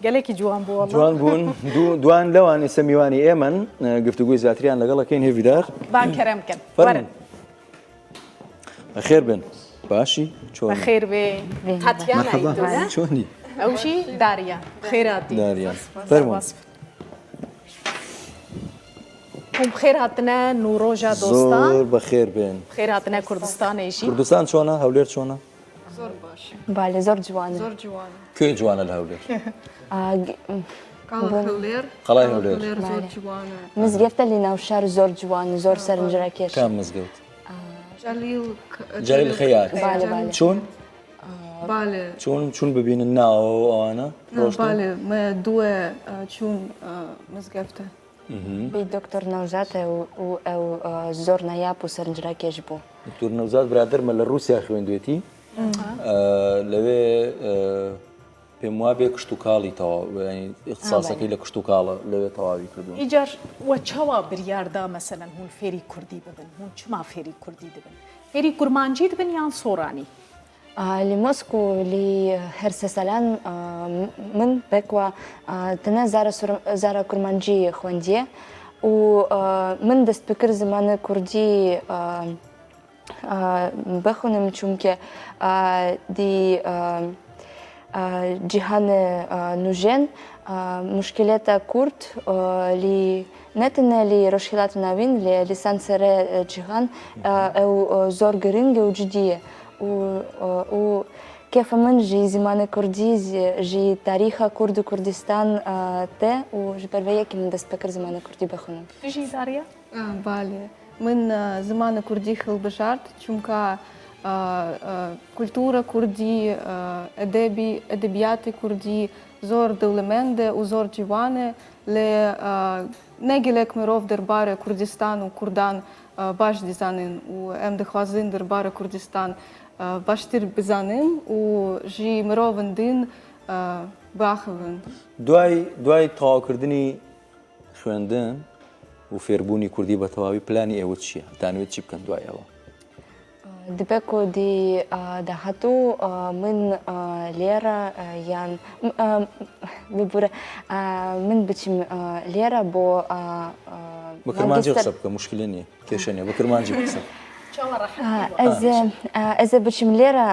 قالك جوان بو والله جوان بوون دوان لەوانی سەمیوانی ئێمن گفتوگوی زیاتریان لەگەڵەکەین هێویدار بان كرم كن فەرمون بەخێر بن باشی چۆن بخير بي تاتيانا مرحبا يدونا چۆنی أول شيء داريا خيراتي داريا فەرمون هم بخير هاتنا نوروجا دوستان زۆر بەخێر بن بخير هاتنا كردستان ايشي کوردستان چۆنە هەولێر چۆنە زۆر باش بالي زۆر جوانە زۆر جوان کوێ جوانە لە هەولێر هەولێر قەڵای هەولێر زۆر جوانە مزگەفتە لە ناو شار زۆر جوان زۆر سەرنجڕاکێش کام مزگەوت جلیل خەیات بالي بالي چۆن بالێ چۆن ببینن ناوە ئەوانە بالێ me دوێ چوون مزگەفتە بی دکتۆر نەوزاتە و ئەو زۆر نایاب و سەرنجڕاکێش بوو دکتور نەوزاد برادرمە لە رووسیا خوێندوێتی لەوێ پێم وابێ کشت و کاڵی تەواو اختصاسەکەی لە کشت و کاڵە لەوێ تەواوی کردووە إيجار وچوا برياردا مثلا هون فيري كردي ببن هون چما فيري كردي دبن فيري كرمانجي دبن يان سوراني لە مۆسکۆ لی هەرسەسەلان من بێکوە تەنە زارە کورمانجی خوێندیە و من دەست بکرد زمانە کوردی بخونم چونکە دی جیهانە نوژێن مشکلێتە کورد لی نەتەنە لی ڕۆژهێڵاتە ناوین لێ لیسانسەرە جیهان ئەو زۆر گرنگە و جدیە و كيف من جي زمان كردي جي تاريخ كرد وكردستان تا وجبر كي من دست بكر زمان كردي بخونم تجي داريا بالێ من زمانە کوردی هەڵبژارد چونکە کولتورە کوردی ئەدەبیاتی کوردی زۆر دەوڵەمەندە و زۆر جوانە لێ نەگەلێک مرۆڤ دەربارە کوردستان و کوردان باش دیزانن و ئەم دەخوازن دەربارە کوردستان باشتر بزانن و ژی مرۆڤن دین باخەون دوای تەواوکردنی خوێندن و فێربوونی کوردی بە تەواوی پلانی ئێوە چییە؟ دانوێت چی بکەن دوای ئەوە؟ دبێکۆ دی داهاتوو من لێرە یان ببورە من بچیم لێرە بۆ بە کرمانجی قسە بکە مشکلە نییە کێشە نیە بە کرمانجی قسە ئەز بچیم لێرە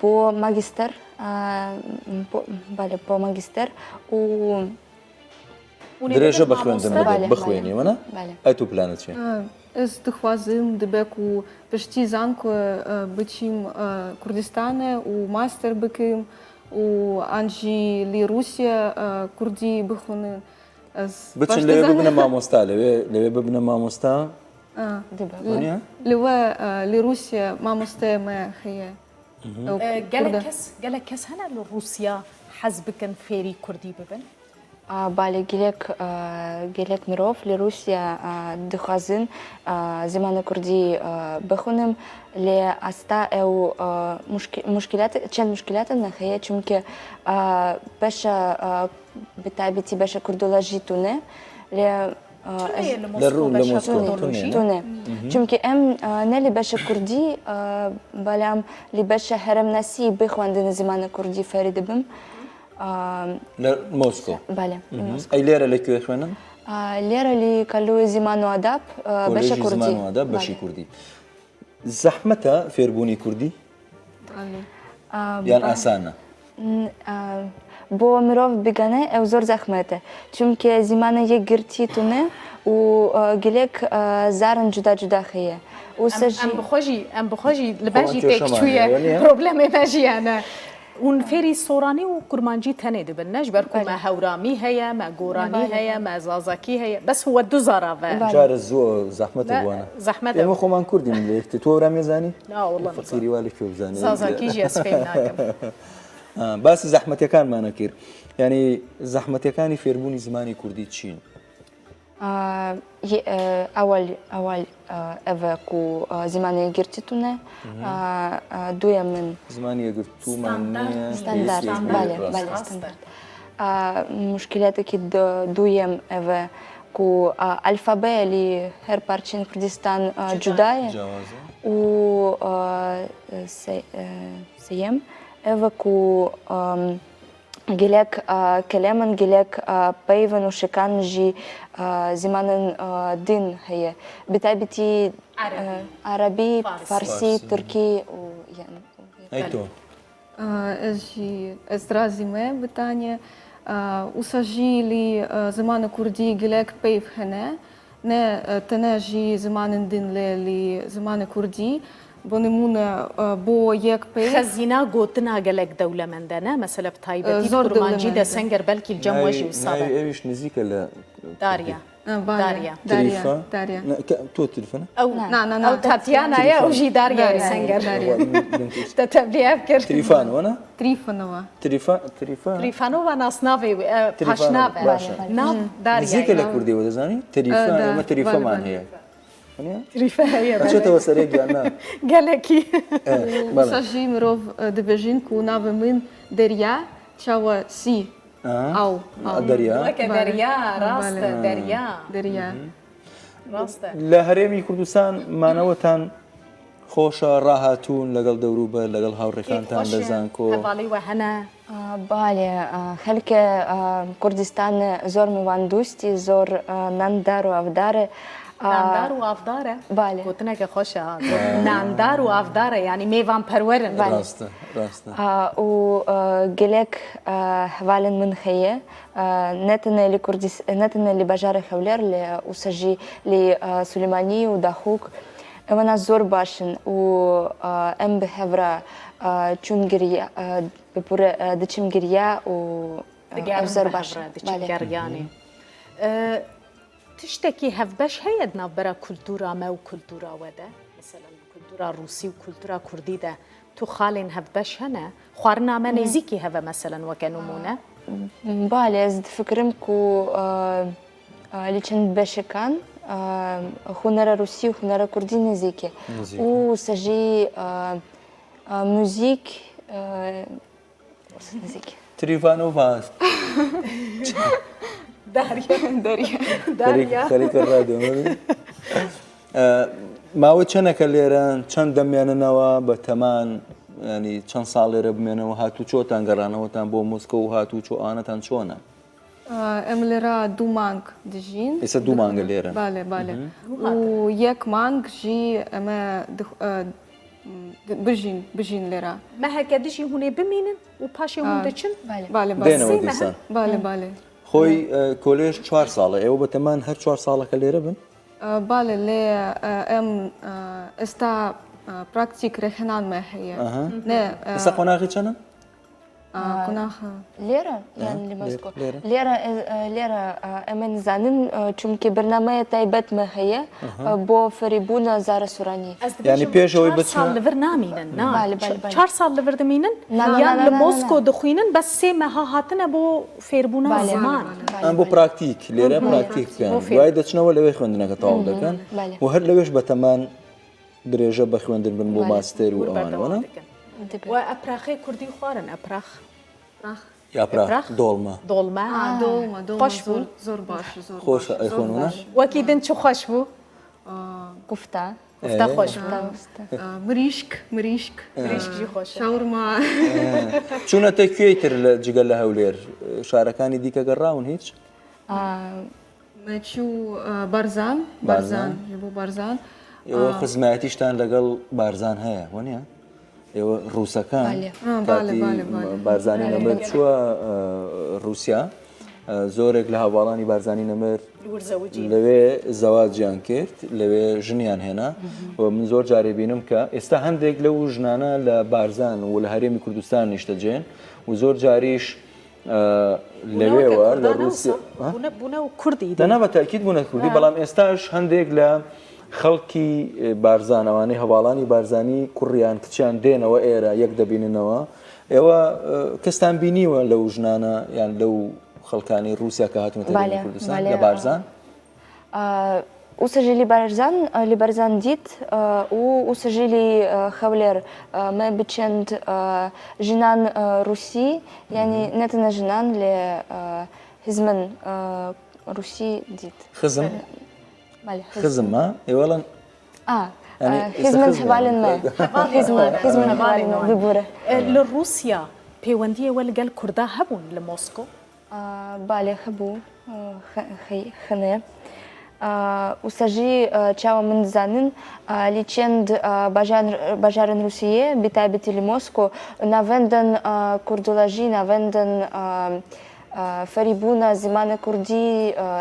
بۆ ماگیستەر بۆ ماگیستەر و درێژە بە خوێندن بخوێنی وەنە؟ ئەی تو پلانت چیە؟ Ez dixwazim dibe ku piştî zanku biçîm Kurdistanê û master bikim û an jî lê Rûsya Kurdî bixwînin. Biçin lêvê bibine mamosta lêvê bibine mamosta li we lê Rûsya mamosteyê me heye. قالك كس هنا لروسيا حزبكن فيري كردي ببن بالێ گەلێک مرۆڤ لە رووسیا دخوازن زمانە کوردی بخونم لێ ئاستا ئەو چەند مشکلاتە نەخەیە چونکە بەشە بتایبەتی بەشە کوردۆلۆژی تونێ لێ تونێ چونکە ئەم نە لە بەشە کوردی بەڵام لە بەشە هەرەمناسی بخواندن زمانە کوردی فەری دەبم لە مۆسکۆ ئەی لێرە لەکوێ خوێنن؟ لێرە لی کەلوی زیمان و ئاداب بەشە کوردی بەشی کوردی زەحمەتە فێربوونی کوردی؟ یان ئاسانە؟ بۆ مرۆڤ بگەنێ ئەو زۆر زەحمەتە چونکە زیمانە یەک گرتی تونێ و گلێک زارن جودا جودا خەیە ئەم بخۆژی لە بەژی تێک چوویە پرۆبلەمێ بەژیانە اون فێری سۆرانی و کورمانجی تەنێ دەبن نەش بەرکو مە هەورامی هەیە مە گۆرانی هەیە مە زازاکی هەیە بەس وە دوو زاراڤە جارە زۆر زەحمەتە بوانە زەحمەت ئێمە خۆمان کوردیم لێکتە تۆ وەرامێ زانی؟ فەقیری وا لەکوێ بزانێ زازاکیژی ئەس فێم ناکەم باسی زەحمەتەکانمانە کرد یعنی زەحمەتەکانی فێربوونی زمانی کوردی چین؟ ئەوەل ئەڤە و زمانی گرتیتونە دوێ من زمانی یەگرتومان مشکلاتێکی دوویەم ئەڤە و ئەلفابەیە لی هەر پارچین کوردستان جودایە و سێم ئەڤە و גילק כלמן, גילק פייבן ושכאן جي زمان دين هي بتاعتي عربي فارسي تركي ويعني أيتو Зразиме питання. Усажилі зимана курді гілек пейв хене, не тенежі зиманин дин лелі зимана курді, бо не муне бо як пейв. خزينة قوتنا قالك دولة من دنا مثلا بتايبتي زور دولة كرمانجي من ده دنا. سنجر بلكي الجموجي وصابة إيش نزيكا لا داريا داريا تريفا داريا تو تلفنا أو نعم أو تاتيانا يا أوجي داريا سنجر تتبلي أفكر تريفان وانا Трифонова. تريفان تريفانوفا ناس نافي باشنافا باشا. ناف نزيكا داريا لا كردي ولا زاني تريفان ما تريفا بالي مان بالي. هي تريفا هي شو توسري جانا قالكي Усажі миров дебежинку навимин деря, чава сі. Ау. دريا دريا راست بالي. دريا Деря. راست لە هەرێمی کوردستان مانەوەتان خۆشە ڕاهاتوون لەگەڵ دەوروبەر لەگەڵ هاوڕێکانتان لە زانکۆ هەواڵی وهنا بالي خلك كردستان زور میوان دوستی زور ناندار و افدار ناندار و ئافدارە بالي. گوتنەکە خۆشە ناندار و ئافدارە یعنی میوان پەروەرن ڕاستە ڕاستە و گلک هوالن من خیه نتنه نتنه لبجار خولر لأسجي لسليماني ودخوك وانا زور باشن و ام بهفرا چونگریا بپور دچمگریا و زور باشن دچگەریانی تشتێکی هەفبەش هەیە ناوبەرە کولتورا مە و کولتورا وەدە مثلا کولتورا رووسی و کولتورا کوردیدا تو خاڵێن هەفبەش هەنە خواردنامە نێزیکی هەڤە مثلا وەکە نمونە بالي از فكرم كو لچن بشكان هنر روسي وهنر كردي نزيكي وسجي موزيك نزيكي تريفانوفا داریا خەریکە ڕادیۆ ماوە چەندەکە لێرەن چەند دەمێننەوە بە تەمان ینی چەند ساڵ لێرە بمێنەوە هاتوو چۆتان گەڕانەوەتان بۆ مۆسکۆ و هاتوو چۆ ئانەتان چۆنە Ем лера ду манг дежин. ئێستا دوو مانگە لێرە Бале, бале. У як манг жи эме бежин лера. مە هەکە دژی هوێ بمینن و پاشێ هون دەچن Бале, бале. دێنەوە دیسان Бале, бале. خۆی کۆلێژ 4 ساڵە ئێوە بە تەمان هەر 4 ساڵەکە لێرە بن Бале لێ ем ئێستا پراکتیک رێخنان me heye. Ne ئێستا قۆناغی چەنە قۆناغە. ليرة يعني لموسكو ليرة. ليرة أمن زانن چونكي برنامج تايبت ما هي بو فريبونا زار سوراني يعني پێشەوەی 4 بچنە ساڵ لەڤەر نامینن بالي، بالي، بالي. 4 ساڵ لەڤەر دەمینن یان لە مۆسکۆ دەخوێنن بەس سێ مەها هاتنە بۆ فێربوونا زمان ئەم بۆ پراکتیک لێرە پراکتیک بکەن دوای دەچنەوە لەوێ خوێندنەکە تەواو دەکەن بالي. و هەر لەوێش بە تەمان درێژە بە خوێندن بن بۆ ماستەر و ئەوانەوەە و ئەپراخی کوردی خوارن ئەپراخ یاپراخ دۆڵمە دۆڵمە دۆڵمە خۆش زۆر بوو زۆر باش زۆر خۆشە ئەیخۆنە وەکی دن چ خۆش بوو كفتا گفتە خۆش بوو مریشک مریشک ریشکی خۆش شاورما چوونەتە کوێیتر لە جگەل لە هەولێر شارەکانی دیکە گەڕاون هیچ مەچوو بارزان بارزان بۆ بارزان ئێوە خزمەتیشتان لەگەڵ بارزان هەیە وەنیە ئێوە ڕووسەکان کاتی بارزانی نەمر چووە رووسیا زۆرێک لە هاوڵانی بارزانی نەمر لەوێ زەواجیان کرد لەوێ ژنیان هێنا و من زۆر جارێ بینم کە ئێستا هەندێک لەو ژنانە لە بارزان و لە هەرێمی کوردستان نیشتەجێن و زۆر جاریش لەوێوە لە رووسیا بوونە و کوردی دەنا بە تاکید بوونە کوردی بەڵام ئێستاش هەندێک لە خەڵکی بارزان ئەوانەی هەواڵانی بارزانی کوڕیان کچیان دێنەوە ئێرە یەک دەبیننەوە ئێوە کەستان بینیوە لەو ژنانە یان لەو خەڵکانی رووسیا کە هاتونەتە کوردستان لە بارزان وسجلي لبرزان ديت وسجلي خولر ما بتشند جنان روسي يعني نتنا جنان لهزمن روسي ديت خزم خزم ما ايولا هزمن حبالن ما هزمن حبالن ما ببوره لروسيا پەیوەندیە وە لەگەل کوردا هەبوون لە مۆسکۆ بالێ هەبوو خنێ وسەژی چاوە من دزانن لی چەند باژارن رووسیە بتایبەتی لە مۆسکۆ ناوەندن کوردۆلۆژی ناوەندن فەریبوونە زمانە کوردی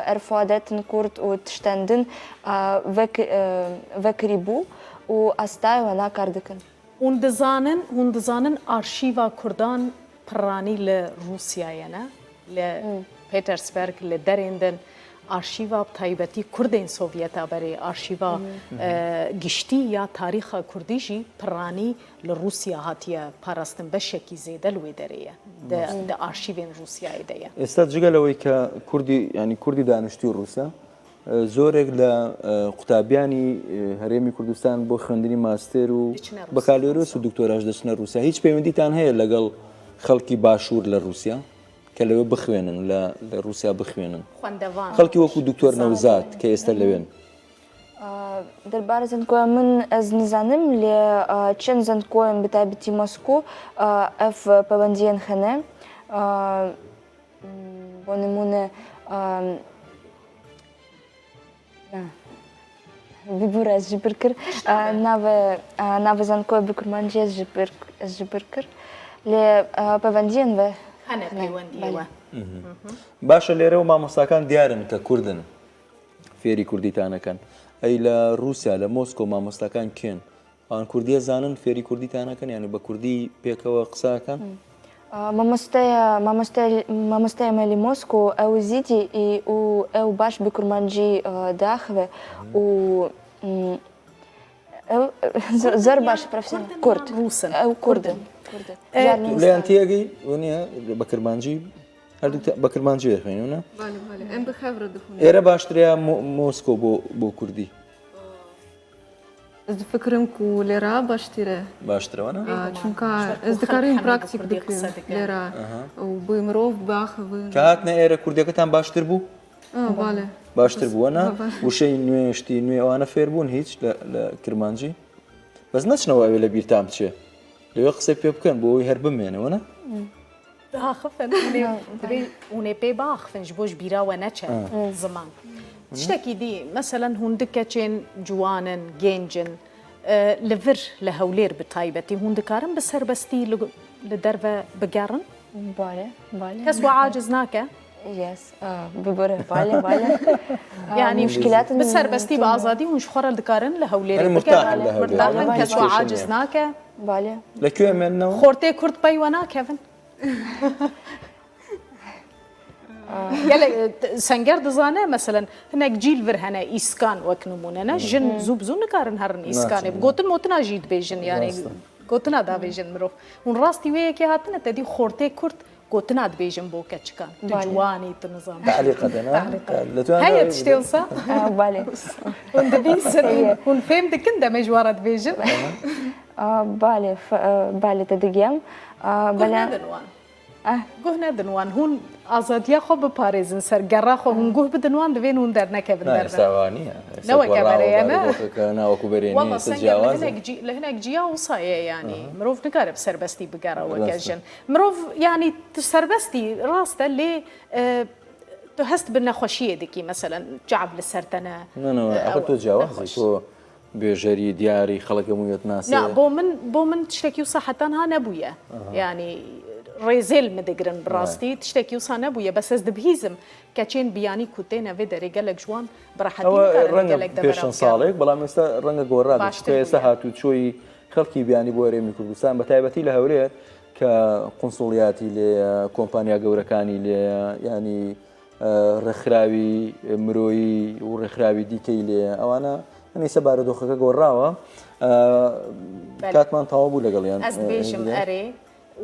ئەرفادەتن کورد و تشتاندن vekirî bû û astayê we nakar dikin. Hûn dizanin arşîva Kurdan piranî li Rûsyayê ne li Petersberg li derên din arşîva taybetî Kurdên Sovyeta berê arşîva giştî ya tarîxa Kurdî jî piranî li Rûsya hatiye parastin beşekî zêde li wê derê ye di arşîvên Rûsyayê de ye. ئێستا جگەلەوەی کە کوردی دانیشتی و رووسا زۆرێک لە قوتابیانی هەرێمی کوردستان بۆ خوێندنی ماستێر و بەکالۆرۆس و دکتۆراژ دەچنە رووسیا هیچ پەیوەندیتان هەیە لەگەڵ خەڵکی باشوور لە رووسیا کە لەوێ بخوێنن لە رووسیا بخوێنن خەڵکی وەکو دکتۆر نەوزات کە ئێستا لەوێن دەربارە زەنکۆیە من ئەز نزانم لێ چەند زەنکۆیان بەتایبەتی مۆسکۆ ئەف پەیوەندیان هەنێ بۆ نمونە ببوورە ji bir kir navê zankoya bi kurmanciyê ji bir kir lê pevendiyên ve hene peywendiye we باشە لێرە و مامۆستاکان دیارن کە کوردن فێری کوردیتانەکەن ئەی لە رووسیا لە مۆسکۆ مامۆستاکان کێن ئەوان کوردیە زانن فێری کوردیتانەکەن یعنی بە کوردی پێکەوە قساکەن مامۆستای me li Moskô ew zîdî û ew baş bi kurmancî daxive û ew zor baş profesyonel Kurd ew Kurdin لێیان تێگەی نیە بە کرمانجی هەردوو بە کرمانجی دەخوێنونە ئێرە باشتریا مۆسکۆ بۆ کوردی Ez difikirim ku lêra baştîre باشترەوەە çunka ez dikarim praktik dikim lêra û bi mirov baxivin کە هاتنە ئێرە کوردیەکەتان باشتر بوو bale باشتر بووەنا وشەی نوێشتی نوێ ئەوانە فێر بوون هیچ لە کرمانجی بەس نەچنەوە ئەوێ لە بیرتان بچێ لەوێ قسەی پێ بکەن بۆ ئەوی هەر بمێنەوەە daxifin hûnê pê baxifin ji bo ji bîra we neçe ziman tiştekî dî meselen hûn dikeçên ciwanin gêncin li vir li hewlêr bi taybetî hûn dikarin bi serbestî li derve bigerin kes we aciz nake yes bibure bale yani bi serbestî bi azadî hûn ji xwe re dikarin li hewlêrê bigerin kes we aciz nake لەکوێ مێننەوە xortê Kurd pey we nakevin gelek senger dizane meselen hinek cîl vir hene îskan wek nimûne ne jin zû bi zû nikarin herin îskanê gotin motina jî dibêjin yani gotina dabêjin mirov hûn rastî wê yekê hatine te dî xortê Kurd gotina dibêjin bo keçikan tu ciwanî tu nizam heye tiştê wisa hûn dibîsin hûn fêm dikin demê ji wara dibêjin balê te digem guh nedin wan hûn azadiya xwe biparêzin ser gera xwe hûn guh bidin wan divên hûn dernekevin li hinek ciya wisa ye yanî mirov nikare bi serbestî bigera weke jin mirov yanî tu serbestî rast e lê tu hest bi nexweşiyê dikî meselen ceab li ser te ne تۆ جیاوازی تۆ بێژەری دیاری خەڵک هەموویەت ناسی بۆ من tiştekî wisa hetan ha nebûye yanî rêzêl me digirin bi rastî tiştekî wisa nebûye bes ez dibihîzim keçên biyanî ku têne vê derê gelek ji wan bi rehetî gelek پێشەن ساڵێک بەڵام ئێستا ڕەنگە گۆڕا ئێستا هاتوچۆی خەڵکی بیانی بۆ هەرێمی کوردستان بە تایبەتی لە هەولێر کە قونسڵیاتی لێ کۆمپانیا گەورەکانی لێ ینی ڕێکخراوی مرۆیی و ڕێکخراوی دیکەی لێ ئەوانە هەمیسە بارودۆخەکە گۆڕاوە کاتمان تەواو بوو لەگەڵیان ez dibêjim erê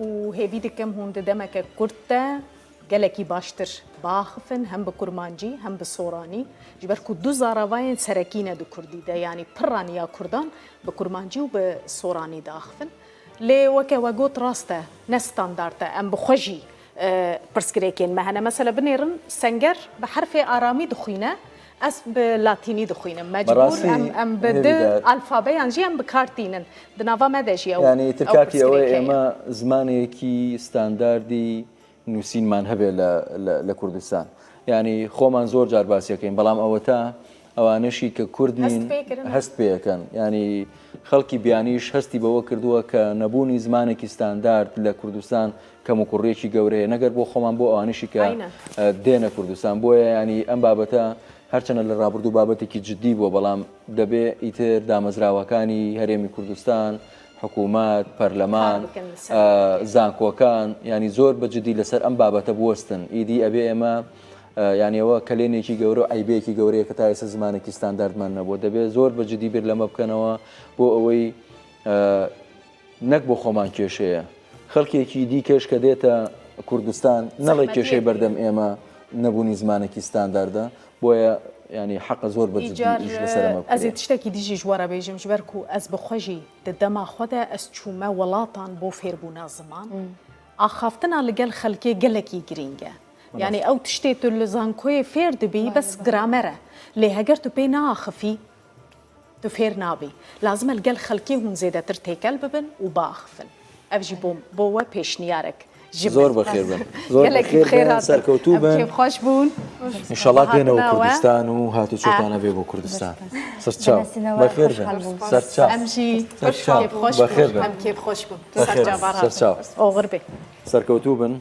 û hêvî dikim hûn di demeke Kurd te gelekî baştir baxifin hem bi kurmancî hem bi soranî ji ber ku du zaravayên serekî ne di Kurdî de yanî piraniya Kurdan bi kurmancî û bi soranî daxifin lê weke we got rast e ne standard e em bi xwe jî pirsgirêkên me hene mesela binêrin senger bi herfê aramî dixwîne ئەس بە لاتینی دخوێنم مەجبور ئەم بد ئالفابەیان ژی ئەم بکارتینن دناوا مەدەژی ئەو ینی ترکاتی ئەوەی ئێمە زمانێکی ستانداردی نووسینمان هەبێت لە کوردستان ینی خۆمان زۆر جار باسیەکەین بەڵام ئەوە تا ئەوانشی کە کوردنین هەست پێەکەن ینی خەڵکی بیانیش هەستی بەوە کردووە کە نەبوونی زمانێکی ستاندارد لە کوردستان کەم و کوڕێکی گەورەیە نەگەر بۆ خۆمان بۆ ئەوانشی کە دێنە کوردستان بۆیە ینی ئەم بابەتە هەرچەنە لە ڕابردوو بابەتێکی جددی بووە بەڵام دەبێ ئیتر دامەزراوەکانی هەرێمی کوردستان حکوومەت پەرلەمان زانکۆکان ینی زۆر بەجددی لەسەر ئەم بابەتە بوەستن ئیدی ئەبێ ئێمە یانیەوە کلێنێکی گەورە و ئایبەیەکی گەورەیە کە تا ئێستا زمانێکی ستانداردمان نەبووە دەبێت زۆر بەجددی بیر لەمە بکەنەوە بۆ ئەوەی نەک بۆ خۆمان کێشەیە خەڵکێکی دیکەش کە دێتە کوردستان نەڵێ کێشەی بەردەم ئێمە نەبوونی زمانێکی ستانداردە بۆیە ینی حەقە زۆر بەجددی لەسەرمە ئەزی تشتێکی دیژی ژوارە بێژم ژبەرک و ئەس بخۆژی دەما خۆدا ئەس چوومە وڵاتان بۆ فێربوونا زمان ئاخافتنا لەگەل خەلکێ گەلێکی گرینگە یعنی ئەو تشتێت و لە زانکۆیە فێر دەبی بەس گرامەرە لێ هەگەر تو پێی ناخەفی تو فێر نابی لازمە لەگەل خەلکی هون زێدەتر تێکەل ببن و باخفن ئەوژی بۆوە پێشنیارێک زۆر بەخێر بن زۆر بەخێر سەرکەوتوو بن خۆش بوون ئینشەڵڵا بێنەوە کوردستان و هاتو چۆتانە بێ بۆ کوردستان سەرچاو بەخێر بن سەرچاو ئەمژی بەخێر بن ئەم کێف خۆش بوون سەرچاو ئۆغر بێ سەرکەوتوو بن